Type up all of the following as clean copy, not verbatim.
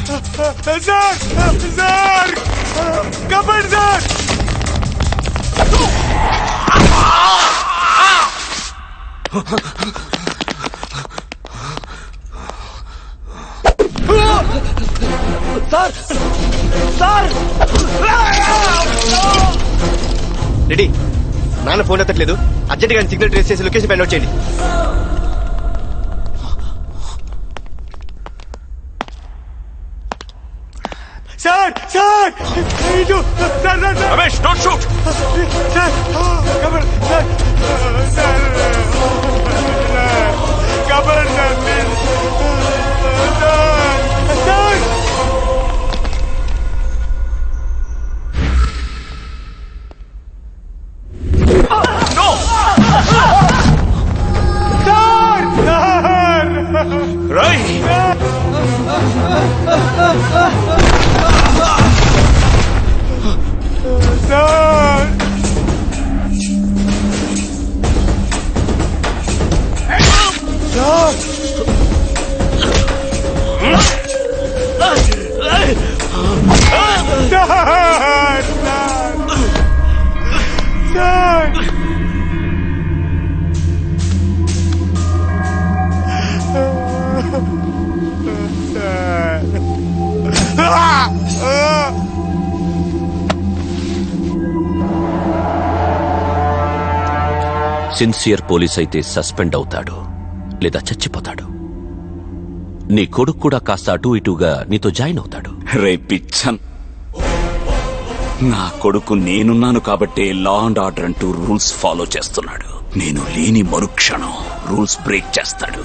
Sir sir కబడ్ sir sir sir ready నాన్న phone ఎత్తట్లేదు అర్జెంట్ గా సిగ్నల్ ట్రేస్ చేసి లొకేషన్ ఫైండ్ అవుట్ చేయండి sir sir sir Ramesh don't shoot sir కబడ్ సార్ సార్ కబడ్ సార్ సార్ నో రై సిన్సియర్ పోలీస్ అయితే సస్పెండ్ అవుతాడు లేదా చచ్చిపోతాడు. నీ కొడుకు కూడా కాస్త అటూ ఇటూగా నీతో జాయిన్ అవుతాడు. రే పిచ్చన్, నా కొడుకు నేనున్నాను కాబట్టే లా అండ్ ఆర్డర్ అంటూ రూల్స్ ఫాలో చేస్తున్నాడు. నేను లేని మరుక్షణం రూల్స్ బ్రేక్ చేస్తాడు,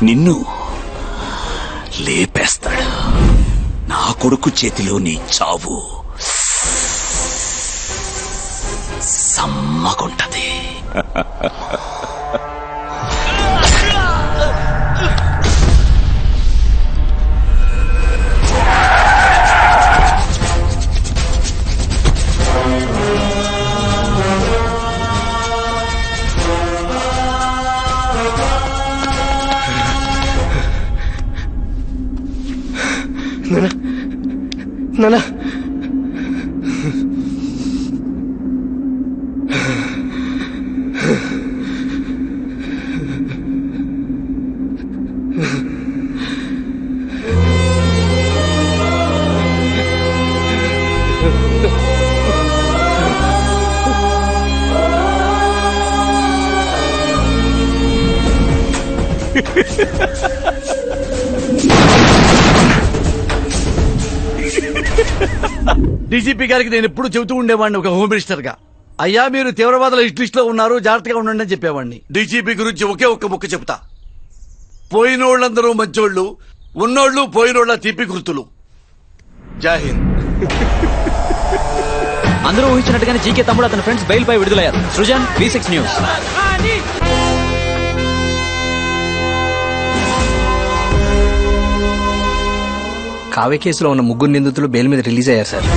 నిన్ను లేపేస్తాడు. నా కొడుకు చేతిలో నీ చావు సమ్మగుంటది. నానా డీజీపీ గారికి నేను ఎప్పుడు చెబుతూ ఉండేవాడిని ఒక హోమ్ మినిస్టర్ గా, అయ్యా మీరు తీవ్రవాదుల లిస్ట్ లో ఉన్నారు, జాగ్రత్తగా ఉండండి అని చెప్పేవాడిని. డీజీపీ గురించి ఒకే ఒక్క ముక్క చెప్తా, పోయినోళ్ళందరూ మంచోళ్ళు, ఉన్నోళ్ళు పోయినోళ్ళ తీపి గుర్తులు. జై హింద్. అందరూ ఊహించినట్టుగానే జీకే తమ్ముడు అతని ఫ్రెండ్స్ బెయిల్ పై విడుదలయ్యారు. Srujan, V6 news. కావ్య కేసులో ఉన్న ముగ్గురు నిందితులు బెయిల్ మీద రిలీజ్ అయ్యారు సార్.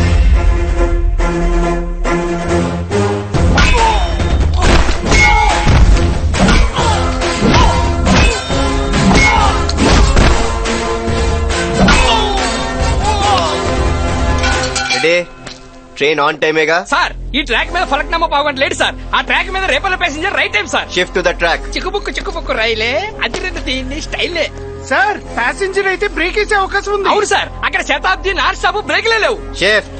ట్రైన్ ఆన్ టైమేగా సార్? ఈ ట్రాక్ మీద ఫలక్నామా పావుగంట లేడు సార్. ఆ ట్రాక్ మీద Repalle passenger right time sir. Shift to the track. చిక్కుబుక్కు రైలే అతిరేత దీన్ని స్టైలే సార్. ప్యాసింజర్ అయితే బ్రేక్ వేసే అవకాశం ఉంది. అవును సార్, అక్కడ శతాబ్ది నాన్ స్టాప్ బ్రేక్లే లేవు. షిఫ్ట్.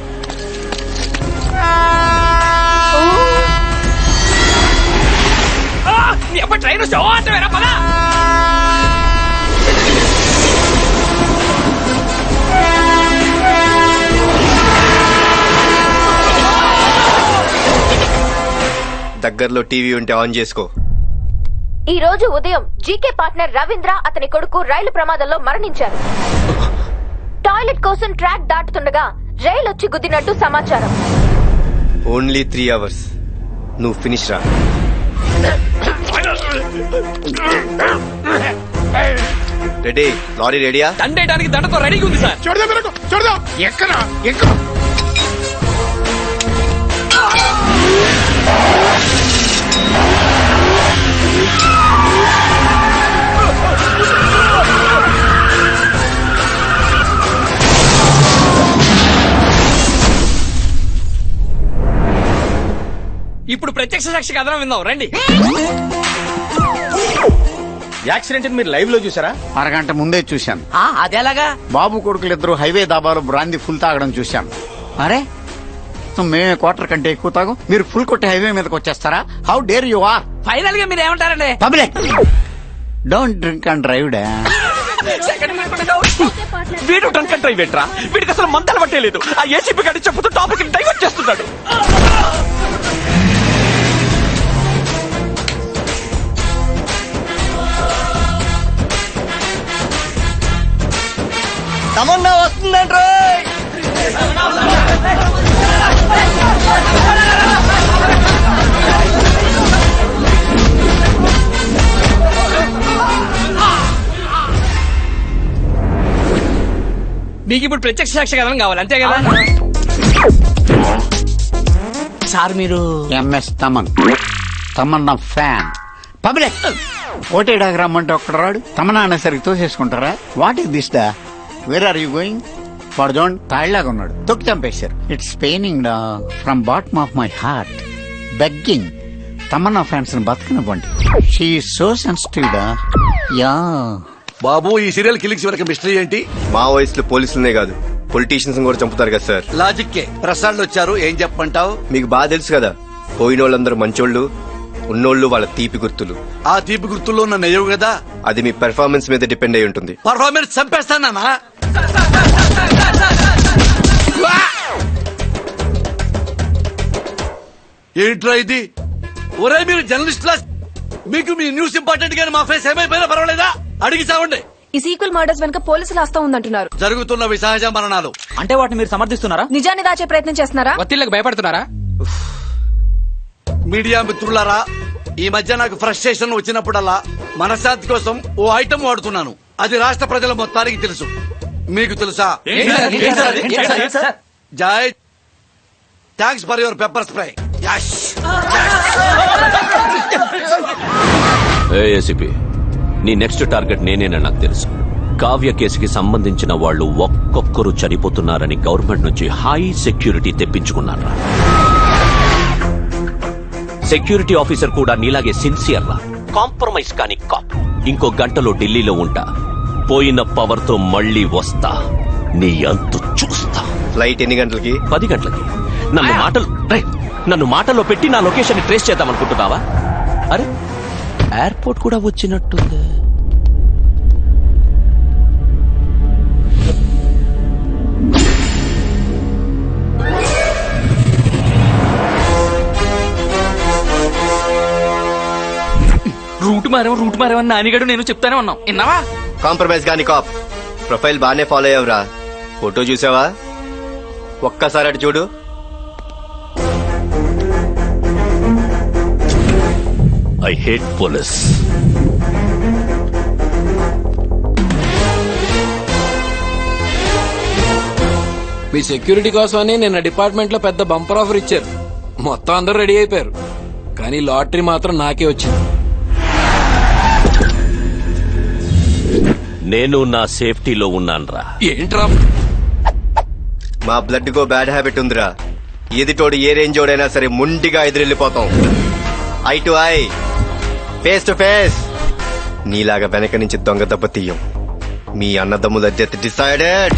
నీ అప్ప ట్రైన్ షో అంటావేరా పదా. దగ్గరలో టీవీ ఉంటే ఆన్ చేసుకో. ఈ రోజు ఉదయం జీకే పార్ట్నర్ రవీంద్ర అతని కొడుకు రైలు ప్రమాదంలో మరణించారు. టాయిలెట్ కోసం ట్రాక్ దాటుతుండగా రైలు వచ్చి గుద్దినట్టు సమాచారం. Only 3 hours. నువ్వు ఫినిష్ రా. రెడీ? లారీ రెడీయా? దండేయడానికి దండతో రెడీగా ఉంది సార్. చూడదాం ఎక్కడా ఎక్కడ. ఇప్పుడు ప్రత్యక్ష సాక్షి కథనం విందాం రండి. యాక్సిడెంట్ మీరు లైవ్ లో చూసారా? అరగంట ముందే చూశాను. అదేలాగా? బాబు కొడుకులు ఇద్దరు హైవే దాబాలో బ్రాందీ ఫుల్ తాగడం చూశాను. అరే మేమే క్వార్టర్ కంటే ఎక్కువ తాగు, మీరు ఫుల్ కొట్టి హైవే మీదకి వచ్చేస్తారా? How dare you are? Final గా మీరు ఏమంటారండి? Public don't drink and drive డా. వీడు డ్రంక్ అండ్ డ్రైవ్ ఏంట్రా? వీడికి అసలు మంటలు పట్టేలేదు. ఆ ఏసీపీ గారి చెప్పుతూ టాపిక్ డైవర్ట్ చేస్తున్నాడు. తమన్నా వస్తుందంట్రా. మీకు ఇప్పుడు ప్రత్యక్ష సాక్షి కథనం కావాలి అంతే కదా? సార్ మీరు ఎంఎస్ తమన్నా ఫ్యాన్. పబ్లిక్ ఓటేడాకి రమ్మంటే ఒక్కడ రాడు. తమన్నా అనేసరికి తోసేసుకుంటారా? వాట్ ఈస్ దిస్ డా? Where are you going? వాడు చూడండి తాళ్ళలాగా ఉన్నాడు, తొక్కి చంపేశారు. ఇట్స్ పెయినింగ్ డా from bottom of my heart. Begging Tamannaah fans ని బతకనివ్వండి. షీ సో సెన్సిటివ్ డా. యా బాబు ఈ సీరియల్ కిలింగ్స్ వెనక మిస్టరీ ఏంటి? మావోయిస్టులు పోలీసులనే కాదు పొలిటీషియన్స్ కూడా చంపుతారు కదా సార్. లాజిక్కే. ప్రసాద్లు వచ్చారు, ఏం చెప్పమంటావు? మీకు బాగా తెలుసు కదా, పోయిన వాళ్ళందరూ మంచోళ్ళు, ఉన్నోళ్ళు వాళ్ళ తీపి గుర్తులు. ఆ తీపి గుర్తుల్లో నన్ను అయ్యవు కదా. అది మీ పెర్ఫార్మెన్స్ మీద డిపెండ్ అయి ఉంటుంది. పర్ఫార్మెన్స్ చంపేస్తానా? ఏంట్రా ఇది? ఒరే మీరు జర్నలిస్ట్ లా, మీకు మీ న్యూస్ ఇంపార్టెంట్ గానీ మా ఫేస్ ఏమైపోయినా పర్వాలేదా? అడిగి చావండి. ఈ సీక్వెల్ మర్డర్స్ వెనక పోలీసులు హస్తం ఉందంటున్నారు. జరుగుతున్నవి సహజ మరణాలు. అంటే వాటిని మీరు సమర్థిస్తున్నారా? నిజాన్ని దాచే ప్రయత్నం చేస్తున్నారా? ఒత్తిళ్ళకి భయపడుతున్నారా? మీడియా మిత్రులారా, ఈ మధ్య నాకు ఫ్రస్ట్రేషన్ వచ్చినప్పుడల్లా మనశ్శాంతి కోసం ఓ ఐటమ్ వాడుతున్నాను. అది రాష్ట్ర ప్రజల మొత్తానికి తెలుసు. మీకు తెలుసా? Joy thanks for your pepper spray. ACP, నీ నెక్స్ట్ టార్గెట్ నేనేనని నాకు తెలుసు. కావ్య కేసుకి సంబంధించిన వాళ్ళు ఒక్కొక్కరు చనిపోతున్నారని గవర్నమెంట్ నుంచి హై సెక్యూరిటీ తెప్పించుకున్నారా? సెక్యూరిటీ ఆఫీసర్ కూడా నీలాగే సిన్సియర్ రా, కాంప్రమైజ్ కాని కాప్. ఇంకో గంటలో ఢిల్లీలో ఉంటా. పోయిన పవర్ తో మళ్ళీ వస్తా, నీ అంతు చూస్తా. ఫ్లైట్ ఎన్ని గంటలకి? 10 గంటలకి. నన్ను మాటల్లో పెట్టి నా లొకేషన్ ట్రేస్ చేద్దాం అనుకుంటున్నావా? అరే ఎయిర్పోర్ట్ కూడా వచ్చినట్టుంది. రూట్ మారేమని నానిగాడు నేను చెప్తానే ఉన్నాం. విన్నావా? కాంప్రమైజ్ గాని కాప్. ప్రొఫైల్ బానే ఫాలో అయ్యావురా. ఫోటో చూసావా? ఒక్కసారి అటు చూడు. I hate police. Me security కోసమని నిన్న డిపార్ట్మెంట్ లో పెద్ద బంపర్ ఆఫర్ ఇచ్చారు. మొత్తం అందరూ రెడీ అయిపోయారు, కానీ లాటరీ మాత్రం నాకే వచ్చింది. నేను నా సేఫ్టీలో ఉన్నాన్రా. ఏంట్రా? మా బ్లడ్ కో బ్యాడ్ హ్యాబిట్ ఉందిరా. ఎదిటోడు ఏ రేంజ్ ఓడైనా సరే ముండిగా ఎదురెళ్ళిపోతాం. Eye to eye, face to face. నీలాగా వెనక నుంచి దొంగ దెబ్బ తీయం. మీ అన్నదమ్ముల డెత్ డిసైడెడ్.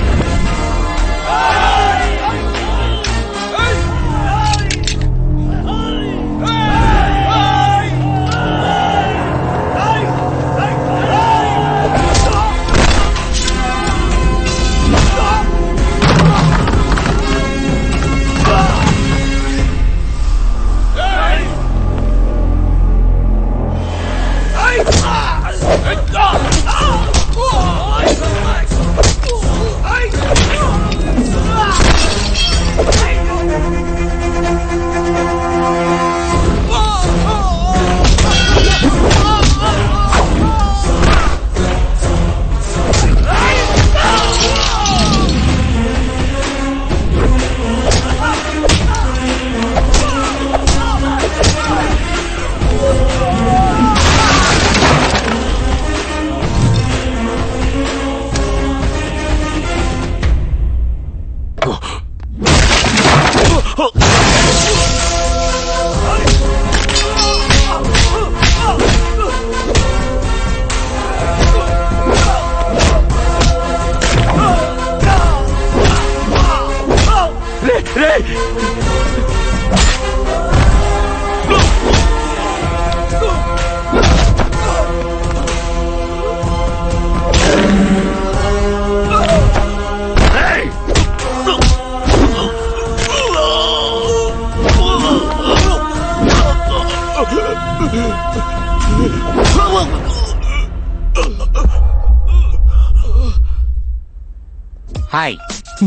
హాయ్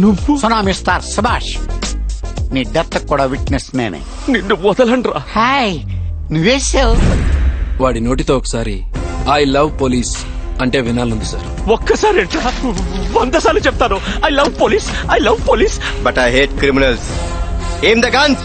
నువ్వు సునామీ స్టార్ సుభాష్ నీ డెత్ కూడా విట్నెస్ నేనే. నిన్ను వదలండ్రా. హాయ్ నువ్వేసావు. వాడి నోటితో ఒకసారి ఐ లవ్ పోలీస్ అంటే వినాలంది సార్. ఒక్కసారి ఎట్లా 100 సార్లు చెప్తాను. I love police, I love police. But I hate criminals. ఏం ద గన్స్.